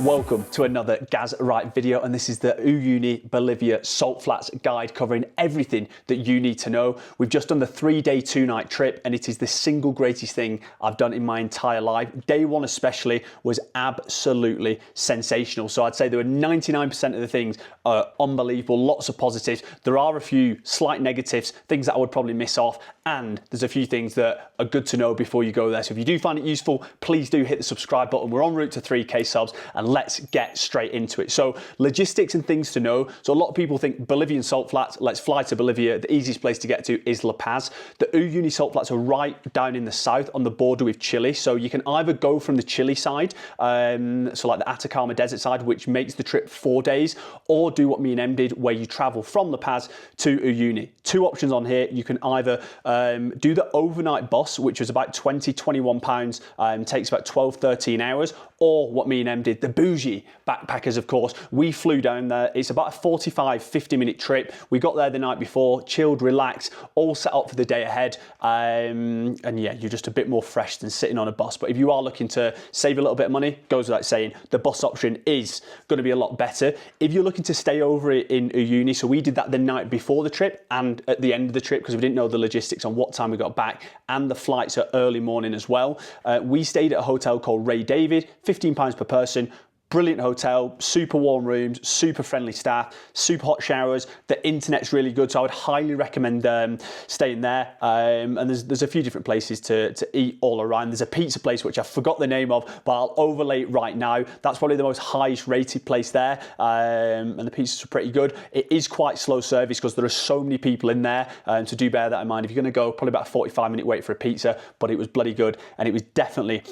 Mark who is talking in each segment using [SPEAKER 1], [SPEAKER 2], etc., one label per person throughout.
[SPEAKER 1] Welcome to another Gaz Right video, and this is the Uyuni Bolivia Salt Flats guide covering everything that you need to know. We've just done the 3-day 2-night trip, and it is the single greatest thing I've done in my entire life. Day one especially was absolutely sensational. So I'd say there were 99% of the things unbelievable, lots of positives. There are a few slight negatives, things that I would probably miss off, and there's a few things that are good to know before you go there. So if you do find it useful, please do hit the subscribe button. We're en route to 3K subs, and let's get straight into it. So logistics and things to know. So a lot of people think Bolivian Salt Flats, let's fly to Bolivia. The easiest place to get to is La Paz. The Uyuni Salt Flats are right down in the south on the border with Chile. So you can either go from the Chile side, so like the Atacama desert side, which makes the trip 4 days, or do what me and Em did, where you travel from La Paz to Uyuni. Two options on here. You can either do the overnight bus, which was about 21 pounds, takes about 12-13 hours, or what me and Em did, the bougie backpackers, of course. We flew down there. It's about a 45-50 minute trip. We got there the night before, chilled, relaxed, all set up for the day ahead. And yeah, you're just a bit more fresh than sitting on a bus. But if you are looking to save a little bit of money, goes without saying, the bus option is going to be a lot better. If you're looking to stay over in Uyuni, so we did that the night before the trip and at the end of the trip, because we didn't know the logistics on what time we got back, and the flights are early morning as well. We stayed at a hotel called Ray David, £15 per person. Brilliant hotel, super warm rooms, super friendly staff, super hot showers. The internet's really good, so I would highly recommend staying there. And there's a few different places to eat all around. There's a pizza place which I forgot the name of, but I'll overlay it right now. That's probably the most highest rated place there, and the pizzas are pretty good. It is quite slow service because there are so many people in there, so do bear that in mind. If you're going to go, probably about a 45-minute wait for a pizza, but it was bloody good, and it was definitely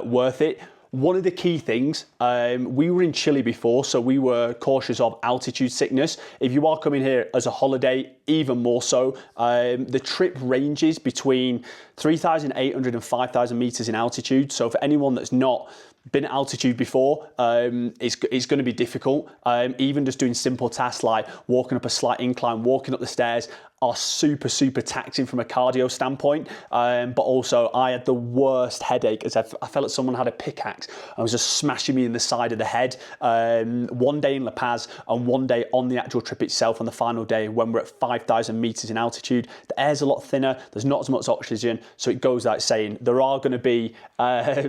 [SPEAKER 1] worth it. One of the key things, we were in Chile before, so we were cautious of altitude sickness. If you are coming here as a holiday, even more so. The trip ranges between 3,800 and 5,000 meters in altitude. So for anyone that's not been at altitude before, it's going to be difficult. Even just doing simple tasks like walking up a slight incline, walking up the stairs, are super taxing from a cardio standpoint. But also I had the worst headache as I felt like someone had a pickaxe and was just smashing me in the side of the head. 1 day in La Paz and 1 day on the actual trip itself on the final day when we're at 5,000 meters in altitude. The air's a lot thinner, there's not as much oxygen, so it goes without saying. There are going to be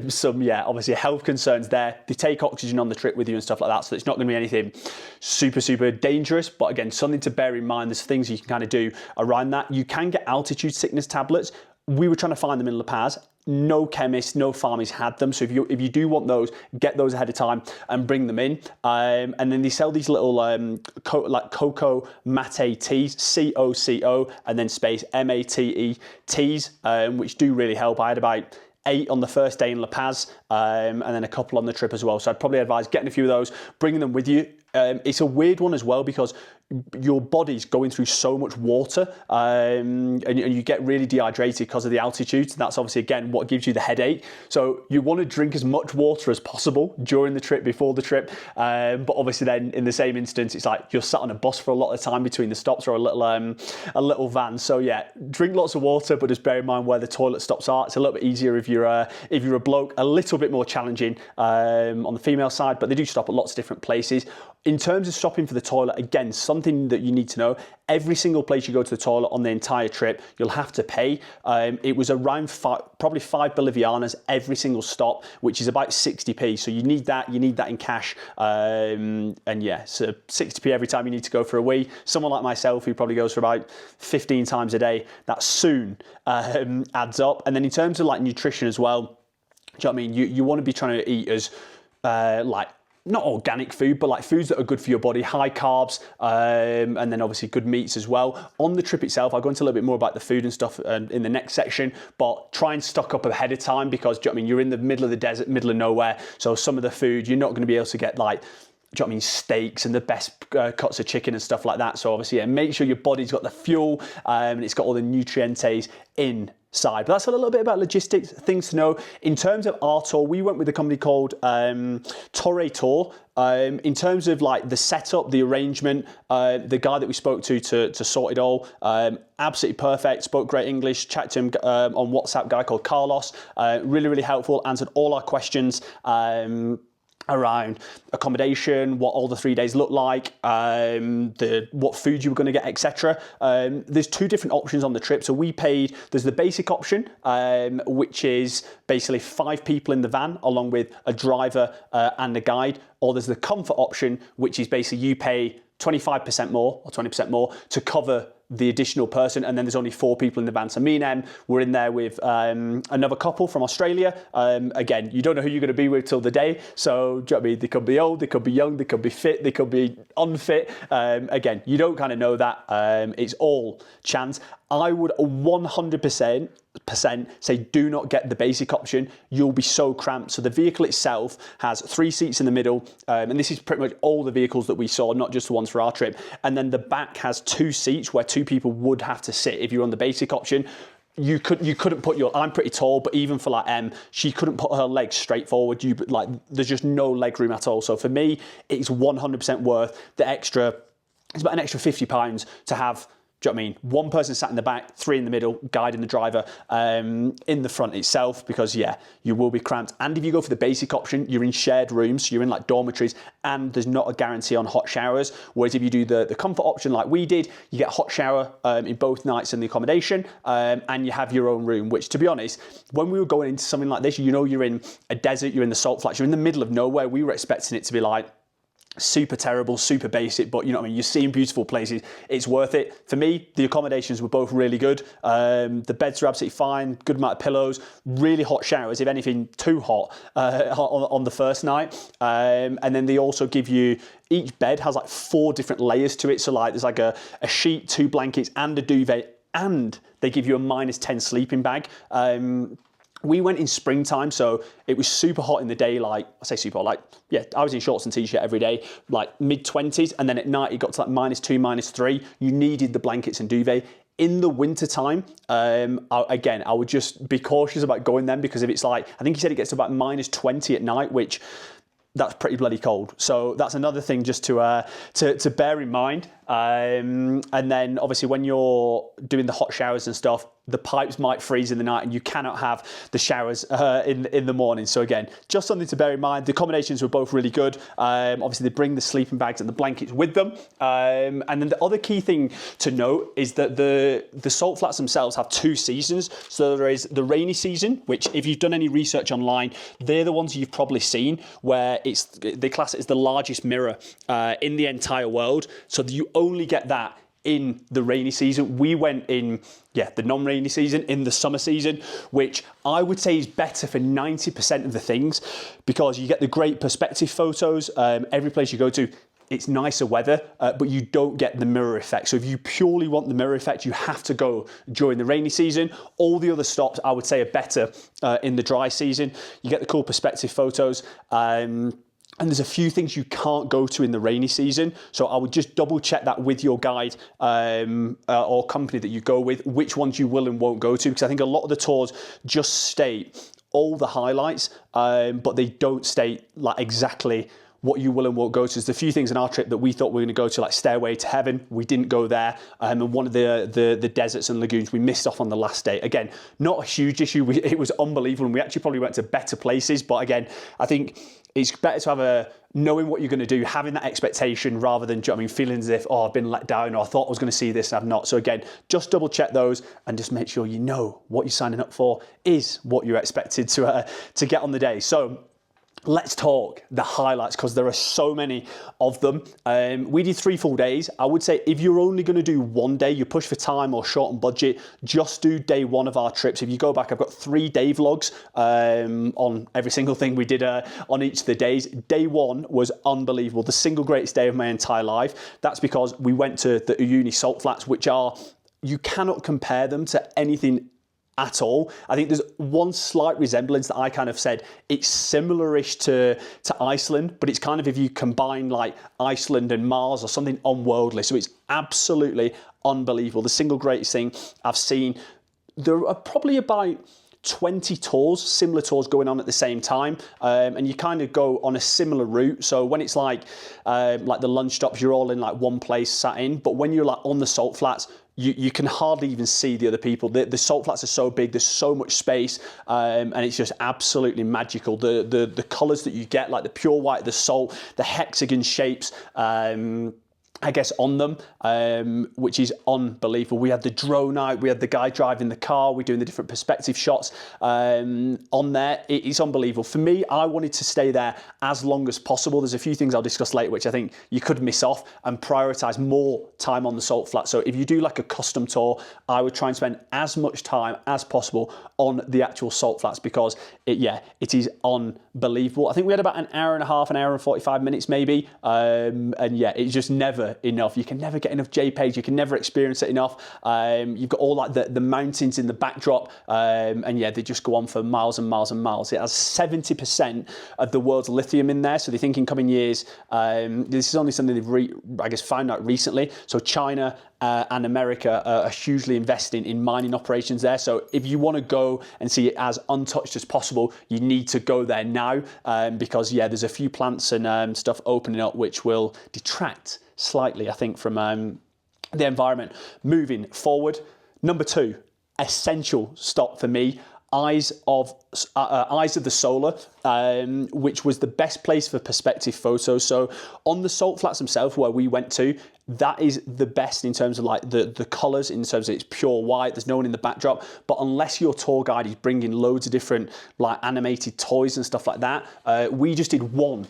[SPEAKER 1] some, obviously health concerns there. They take oxygen on the trip with you and stuff like that, so it's not going to be anything super dangerous, but again, something to bear in mind. There's things you can kind of do around that. You can get altitude sickness tablets. We were trying to find them in La Paz. No chemists, no farmers had them. So if you do want those, get those ahead of time and bring them in. And then they sell these little like cocoa mate teas, COCO, and then space MATE teas, which do really help. I had about 8 on the first day in La Paz, and then a couple on the trip as well. So I'd probably advise getting a few of those, bringing them with you. It's a weird one as well because your body's going through so much water, and you get really dehydrated because of the altitude. So that's obviously, again, what gives you the headache. So you want to drink as much water as possible during the trip, before the trip. But obviously then in the same instance, it's like you're sat on a bus for a lot of time between the stops, or a little van. So yeah, drink lots of water, but just bear in mind where the toilet stops are. It's a little bit easier if you're a bloke, a little bit more challenging on the female side, but they do stop at lots of different places. In terms of stopping for the toilet, again, something that you need to know, every single place you go to the toilet on the entire trip, you'll have to pay. It was around probably 5 Bolivianas every single stop, which is about 60p. So you need that in cash. And yeah, so 60p every time you need to go for a wee. Someone like myself who probably goes for about 15 times a day, that soon adds up. And then in terms of like nutrition as well, do you know what I mean? You want to be trying to eat as like, not organic food, but like foods that are good for your body, high carbs, and then obviously good meats as well. On the trip itself, I'll go into a little bit more about the food and stuff in the next section, but try and stock up ahead of time because, do you know what I mean, you're in the middle of the desert, middle of nowhere, so some of the food, you're not going to be able to get like, do you know what I mean, steaks and the best cuts of chicken and stuff like that. So obviously, yeah, make sure your body's got the fuel and it's got all the nutrientes inside. But that's a little bit about logistics, things to know. In terms of our tour, we went with a company called Torre Tour. In terms of like the setup, the arrangement, the guy that we spoke to sort it all, absolutely perfect, spoke great English, chat to him on WhatsApp, guy called Carlos, really helpful, answered all our questions. around accommodation, what all the 3 days look like, what food you were going to get, etc. There's two different options on the trip. So there's the basic option, which is basically 5 people in the van along with a driver and a guide, or there's the comfort option, which is basically you pay 25% more or 20% more to cover the additional person, and then there's only 4 people in the van. So me and Em were in there with another couple from Australia. Again, you don't know who you're going to be with till the day. So, do you know what I mean? They could be old, they could be young, they could be fit, they could be unfit. Again, you don't kind of know that. It's all chance. I would 100% say do not get the basic option. You'll be so cramped. So the vehicle itself has 3 seats in the middle, and this is pretty much all the vehicles that we saw, not just the ones for our trip. And then the back has 2 seats where 2 people would have to sit if you're on the basic option. You couldn't put I'm pretty tall, but even for like Em, she couldn't put her legs straight forward. There's just no leg room at all. So for me, it's 100% worth the extra. It's about an extra £50 to have. Do you know what I mean? 1 person sat in the back, 3 in the middle, guiding the driver in the front itself, because yeah, you will be cramped. And if you go for the basic option, you're in shared rooms, so you're in like dormitories, and there's not a guarantee on hot showers. Whereas if you do the comfort option like we did, you get a hot shower in both nights in the accommodation, and you have your own room, which to be honest, when we were going into something like this, you're in a desert, you're in the Salt Flats, you're in the middle of nowhere. We were expecting it to be like super terrible, super basic, but you know what I mean, you're seeing beautiful places, it's worth it. For me, the accommodations were both really good. The beds are absolutely fine, good amount of pillows, really hot showers, if anything too hot on the first night. And then they also give you, each bed has like 4 different layers to it. So like there's like a sheet, 2 blankets and a duvet, and they give you a -10 sleeping bag. We went in springtime, so it was super hot in the day, like, I say super hot, like, yeah, I was in shorts and t-shirt every day, like mid-20s, and then at night it got to like -2, -3. You needed the blankets and duvet. In the winter time, I would just be cautious about going then, because if it's like, I think he said it gets to about -20 at night, which that's pretty bloody cold. So that's another thing just to bear in mind. And then obviously when you're doing the hot showers and stuff, the pipes might freeze in the night and you cannot have the showers in the morning. So again, just something to bear in mind. The accommodations were both really good. Obviously they bring the sleeping bags and the blankets with them. And then the other key thing to note is that the Salt Flats themselves have 2 seasons. So there is the rainy season, which if you've done any research online, they're the ones you've probably seen, where they class it as the largest mirror in the entire world. So you only get that in the rainy season. We went in, the non-rainy season, in the summer season, which I would say is better for 90% of the things, because you get the great perspective photos. Every place you go to, it's nicer weather, but you don't get the mirror effect. So if you purely want the mirror effect, you have to go during the rainy season. All the other stops, I would say, are better in the dry season. You get the cool perspective photos. And there's a few things you can't go to in the rainy season. So I would just double check that with your guide or company that you go with, which ones you will and won't go to. Because I think a lot of the tours just state all the highlights, but they don't state like exactly what you will and won't go to. There's a few things in our trip that we thought we were going to go to, like Stairway to Heaven. We didn't go there. And one of the deserts and lagoons we missed off on the last day. Again, not a huge issue. It was unbelievable. And we actually probably went to better places. But again, I think it's better to have knowing what you're going to do, having that expectation, rather than, do you know what I mean, feeling as if, oh, I've been let down, or I thought I was going to see this and I've not. So again, just double check those and just make sure you know what you're signing up for is what you're expected to get on the day. So let's talk the highlights, because there are so many of them. We did 3 full days. I would say if you're only going to do 1 day, you push for time or short on budget, just do day 1 of our trips. If you go back, I've got 3 day vlogs on every single thing we did on each of the days. Day 1 was unbelievable, the single greatest day of my entire life. That's because we went to the Uyuni Salt Flats, which you cannot compare them to anything at all. I think there's one slight resemblance that I kind of said it's similar-ish to Iceland, but it's kind of if you combine like Iceland and Mars or something unworldly. So it's absolutely unbelievable. The single greatest thing I've seen. There are probably about 20 tours, similar tours going on at the same time, and you kind of go on a similar route. So when it's like the lunch stops, you're all in like one place sat in, but when you're like on the Salt Flats, you can hardly even see the other people. The salt flats are so big, there's so much space, and it's just absolutely magical. The colours that you get, like the pure white, the salt, the hexagon shapes, I guess, on them, which is unbelievable. We had the drone out, we had the guy driving the car, we're doing the different perspective shots on there. It's unbelievable. For me, I wanted to stay there as long as possible. There's a few things I'll discuss later which I think you could miss off, and prioritise more time on the salt flat. So if you do like a custom tour, I would try and spend as much time as possible on the actual salt flats, because it is unbelievable. I think we had about an hour and a half, an hour and 45 minutes maybe, and yeah, it's just never enough. You can never get enough JPEGs, you can never experience it enough. You've got all like the mountains in the backdrop, and yeah, they just go on for miles and miles and miles. It has 70% of the world's lithium in there, so they think in coming years, this is only something they've I guess found out recently, so China and America are hugely investing in mining operations there. So if you want to go and see it as untouched as possible, you need to go there now, because yeah, there's a few plants and stuff opening up which will detract slightly, I think, from the environment. Moving forward, number 2, essential stop for me, Eyes of the Solar, which was the best place for perspective photos. So on the salt flats themselves, where we went to, that is the best in terms of like the colours, in terms of it's pure white, there's no one in the backdrop. But unless your tour guide is bringing loads of different like animated toys and stuff like that, we just did one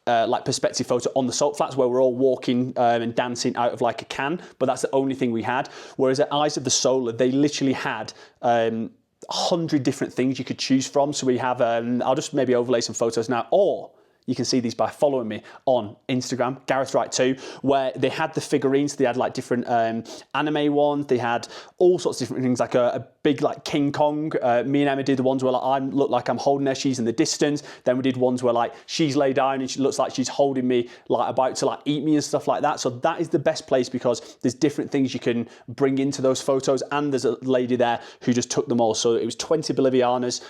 [SPEAKER 1] like perspective photo on the salt flats where we're all walking and dancing out of like a can, but that's the only thing we had. Whereas at Eyes of the Solar, they literally had 100 different things you could choose from. So we have, I'll just maybe overlay some photos now, or you can see these by following me on Instagram, Gareth Wright 2, where they had the figurines. They had like different anime ones. They had all sorts of different things, like a big like King Kong. Me and Emma did the ones where like, I look like I'm holding her, she's in the distance. Then we did ones where like she's laid down and she looks like she's holding me, like about to like eat me and stuff like that. So that is the best place, because there's different things you can bring into those photos. And there's a lady there who just took them all. So it was 20 Bolivianas,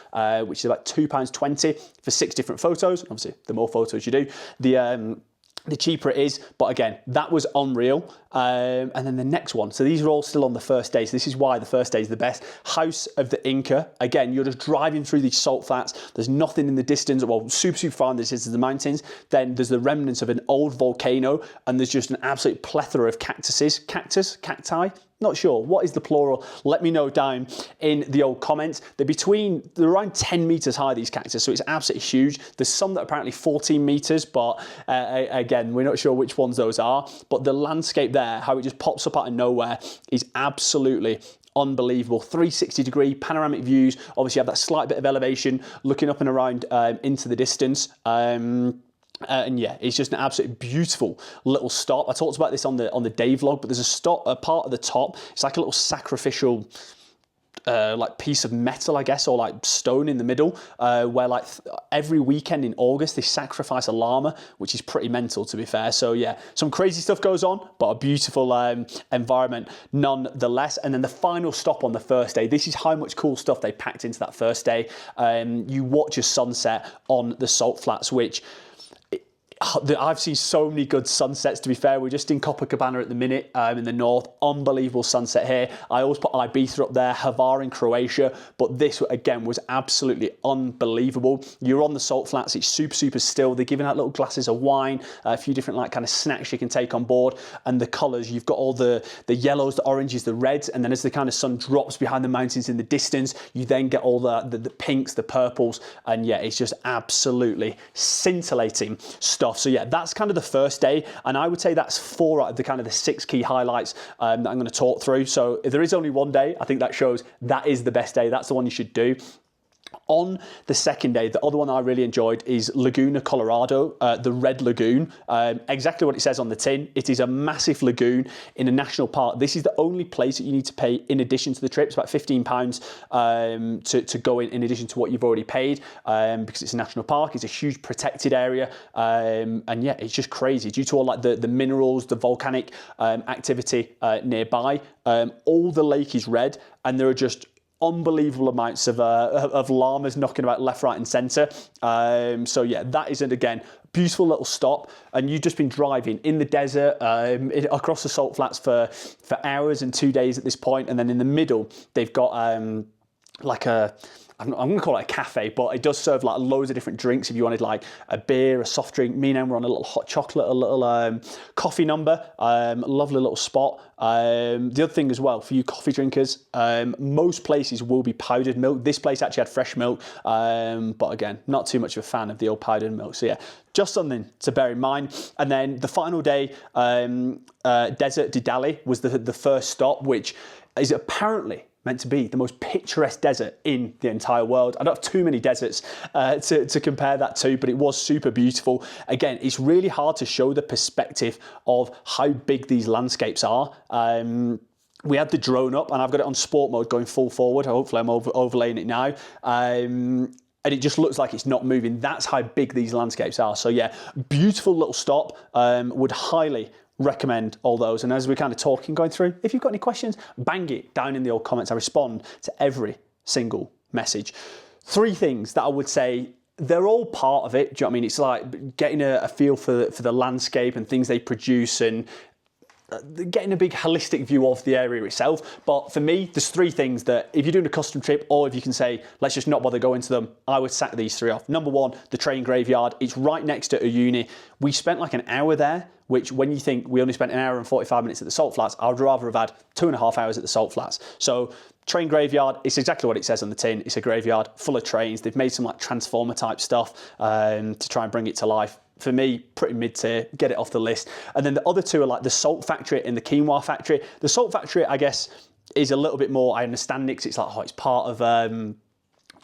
[SPEAKER 1] which is about £2.20 for 6 different photos. Obviously, the more photos you do, the cheaper it is. But again, that was unreal. And then the next one, so these are all still on the first day, so this is why the first day is the best. House of the Inca. Again, you're just driving through these salt flats, there's nothing in the distance, well, super far in the distance, the mountains, then there's the remnants of an old volcano, and there's just an absolute plethora of cacti, not sure, what is the plural? Let me know down in the old comments. They're around 10 meters high, these cactus, so it's absolutely huge. There's some that are apparently 14 meters, but again, we're not sure which ones those are. But the landscape there, how it just pops up out of nowhere, is absolutely unbelievable. 360-degree panoramic views. Obviously, you have that slight bit of elevation looking up and around into the distance. And yeah, it's just an absolutely beautiful little stop. I talked about this on the day vlog, but there's a part at the top. It's like a little sacrificial like piece of metal, I guess, or like stone in the middle, where like every weekend in August they sacrifice a llama, which is pretty mental, to be fair. So yeah, some crazy stuff goes on, but a beautiful environment nonetheless. And then the final stop on the first day, this is how much cool stuff they packed into that first day. You watch a sunset on the salt flats, which I've seen so many good sunsets, to be fair. We're just in Copacabana at the minute, in the north. Unbelievable sunset here. I always put Ibiza up there, Hvar in Croatia, but this, again, was absolutely unbelievable. You're on the salt flats, it's super still. They're giving out little glasses of wine, a few different like kind of snacks you can take on board, and the colours, you've got all the yellows, the oranges, the reds, and then as the kind of sun drops behind the mountains in the distance, you then get all the pinks, the purples, and yeah, it's just absolutely scintillating stuff. So yeah, that's kind of the first day, and I would say that's 4 out of the kind of the 6 key highlights that I'm going to talk through. So if there is only one day, I think that shows that is the best day. That's the one you should do. On the second day, the other one I really enjoyed is Laguna Colorado, the Red Lagoon. Exactly what it says on the tin. It is a massive lagoon in a national park. This is the only place that you need to pay in addition to the trip. It's about £15 to go in addition to what you've already paid, because it's a national park. It's a huge protected area, and yeah, it's just crazy due to all like the minerals, the volcanic activity nearby. All the lake is red, and there are just unbelievable amounts of llamas knocking about left, right and centre. So yeah, that is, again, beautiful little stop, and you've just been driving in the desert across the Salt Flats for hours and 2 days at this point, and then in the middle they've got like I'm going to call it a cafe, but it does serve like loads of different drinks if you wanted like a beer, a soft drink. Me and Em were on a little hot chocolate, a little coffee number, lovely little spot. The other thing as well, for you coffee drinkers, most places will be powdered milk. This place actually had fresh milk, but again, not too much of a fan of the old powdered milk. So yeah, just something to bear in mind. And then the final day, Desert de Dali was the first stop, which is apparently meant to be the most picturesque desert in the entire world. I don't have too many deserts to compare that to, but it was super beautiful. Again, it's really hard to show the perspective of how big these landscapes are. We had the drone up, and I've got it on sport mode going full forward. Hopefully I'm overlaying it now. And it just looks like it's not moving. That's how big these landscapes are. So yeah, beautiful little stop. Would highly recommend all those. And as we're kind of talking, going through, if you've got any questions, bang it down in the old comments. I respond to every single message. 3 things that I would say, they're all part of it. Do you know what I mean? It's like getting a feel for the landscape and things they produce, and getting a big holistic view of the area itself. But for me, there's 3 things that if you're doing a custom trip, or if you can say, let's just not bother going to them, I would sack these 3 off. Number 1, the train graveyard. It's right next to Uyuni. We spent like an hour there, which when you think we only spent an hour and 45 minutes at the Salt Flats, I would rather have had 2.5 hours at the Salt Flats. So train graveyard, it's exactly what it says on the tin. It's a graveyard full of trains. They've made some like transformer type stuff to try and bring it to life. For me, pretty mid-tier, get it off the list. And then the other 2 are like the salt factory and the quinoa factory. The salt factory, I guess, is a little bit more, I understand it, 'cause it's like, oh, it's part of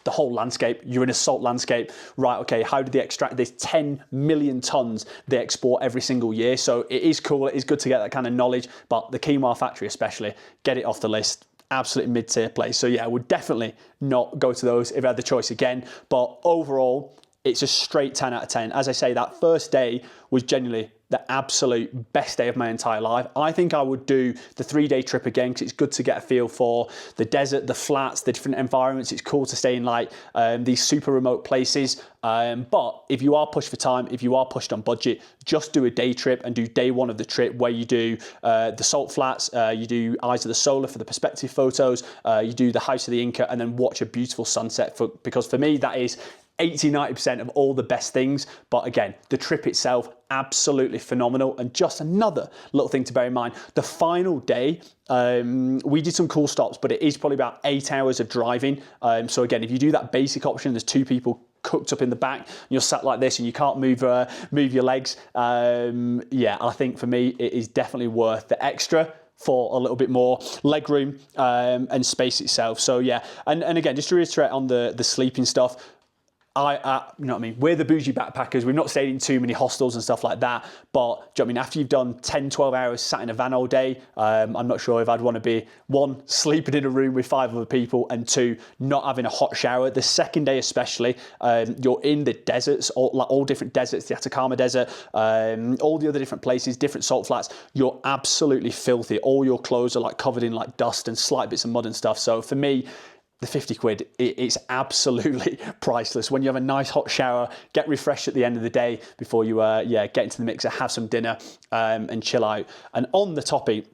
[SPEAKER 1] the whole landscape. You're in a salt landscape, right? Okay, how do they extract this 10 million tons they export every single year? So it is cool, it is good to get that kind of knowledge, but the quinoa factory especially, get it off the list. Absolutely mid-tier place. So yeah, I would definitely not go to those if I had the choice again. But overall, it's a straight 10 out of 10. As I say, that first day was genuinely the absolute best day of my entire life. I think I would do the 3-day trip again, because it's good to get a feel for the desert, the flats, the different environments. It's cool to stay in like these super remote places. But if you are pushed for time, if you are pushed on budget, just do a day trip and do day 1 of the trip where you do the Salt Flats, you do Eyes of the Solar for the perspective photos, you do the House of the Inca, and then watch a beautiful sunset. Because for me, that is 80-90% of all the best things. But again, the trip itself, absolutely phenomenal. And just another little thing to bear in mind, the final day, we did some cool stops, but it is probably about 8 hours of driving. So again, if you do that basic option, there's 2 people cooked up in the back, and you're sat like this and you can't move your legs. Yeah, I think for me, it is definitely worth the extra for a little bit more leg room and space itself. So yeah, and again, just to reiterate on the sleeping stuff, you know what I mean? We're the bougie backpackers. We've not stayed in too many hostels and stuff like that. But do you know what I mean? After you've done 10, 12 hours sat in a van all day, I'm not sure if I'd want to be 1, sleeping in a room with 5 other people, and 2, not having a hot shower. The second day especially, you're in the deserts, all different deserts, the Atacama desert, all the other different places, different salt flats. You're absolutely filthy. All your clothes are like covered in like dust and slight bits of mud and stuff. So for me, the 50 quid, it's absolutely priceless. When you have a nice hot shower, get refreshed at the end of the day before you get into the mixer, have some dinner and chill out. And on the topic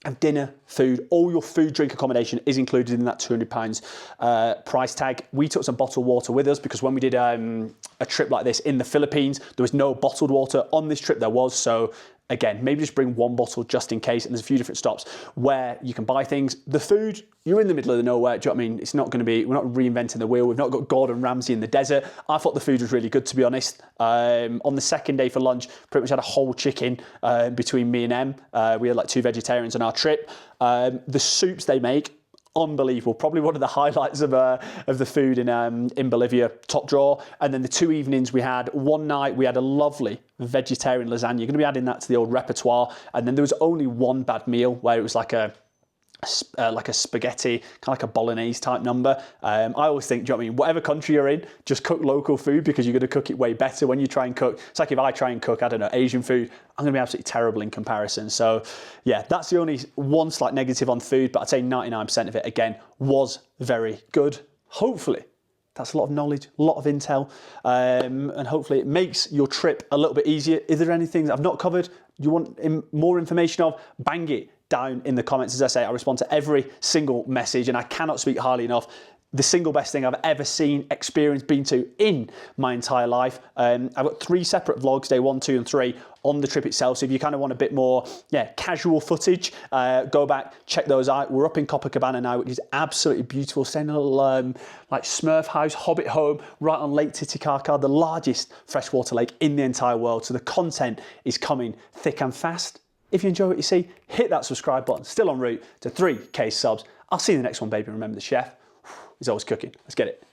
[SPEAKER 1] of dinner, food, all your food, drink, accommodation is included in that £200 price tag. We took some bottled water with us because when we did a trip like this in the Philippines, there was no bottled water. On this trip there was, so again, maybe just bring 1 bottle just in case, and there's a few different stops where you can buy things. The food, you're in the middle of the nowhere, do you know what I mean? It's not going to be, we're not reinventing the wheel, we've not got Gordon Ramsay in the desert. I thought the food was really good, to be honest. On the second day for lunch, pretty much had a whole chicken between me and Em. We had like 2 vegetarians on our trip. The soups they make, unbelievable. Probably one of the highlights of the food in Bolivia, top drawer. And then the 2 evenings we had, one night we had a lovely vegetarian lasagna. You're going to be adding that to the old repertoire. And then there was only one bad meal where it was like a spaghetti, kind of like a bolognese type number. I always think, do you know what I mean? Whatever country you're in, just cook local food because you're going to cook it way better when you try and cook. It's like if I try and cook, I don't know, Asian food, I'm going to be absolutely terrible in comparison. So yeah, that's the only one slight negative on food, but I'd say 99% of it, again, was very good. Hopefully, That's a lot of knowledge, a lot of intel, and hopefully it makes your trip a little bit easier. Is there anything I've not covered you want more information of? Bang it down in the comments. As I say, I respond to every single message, and I cannot speak highly enough. The single best thing I've ever seen, experienced, been to in my entire life. I've got 3 separate vlogs, day 1, 2, and 3, on the trip itself. So if you kind of want a bit more, casual footage, go back, check those out. We're up in Copacabana now, which is absolutely beautiful. Staying in a little like Smurf house, Hobbit home, right on Lake Titicaca, the largest freshwater lake in the entire world. So the content is coming thick and fast. If you enjoy what you see, hit that subscribe button. Still en route to 3K subs. I'll see you in the next one, baby. Remember, the chef is always cooking. Let's get it.